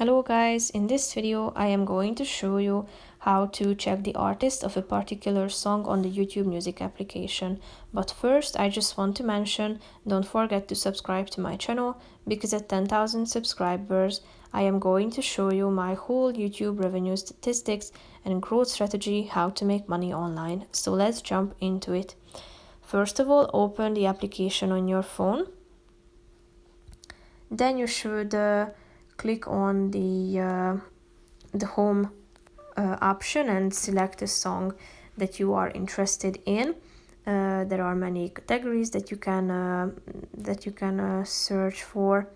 Hello guys, in this video I am going to show you how to check the artist of a particular song on the YouTube music application. But first I just want to mention, don't forget to subscribe to my channel, because at 10,000 subscribers I am going to show you my whole YouTube revenue statistics and growth strategy, how to make money online. So let's jump into it. First of all, open the application on your phone. Then you should click on the home option and select a song that you are interested in. There are many categories that you can search for,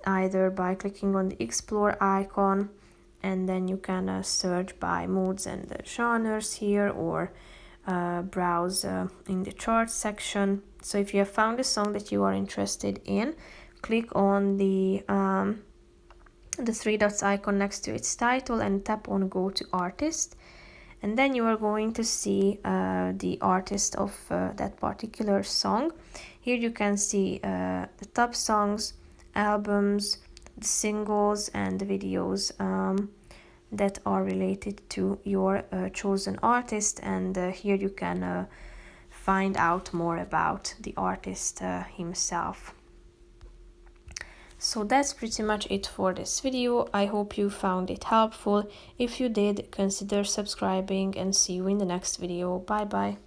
either by clicking on the explore icon, and then you can search by moods and genres here, or browse in the chart section. So if you have found a song that you are interested in, click on the three dots icon next to its title and tap on go to artist, and then you are going to see the artist of that particular song. Here you can see the top songs, albums, the singles, and the videos that are related to your chosen artist, and here you can find out more about the artist himself. So that's pretty much it for this video. I hope you found it helpful. If you did, consider subscribing, and see you in the next video. Bye bye.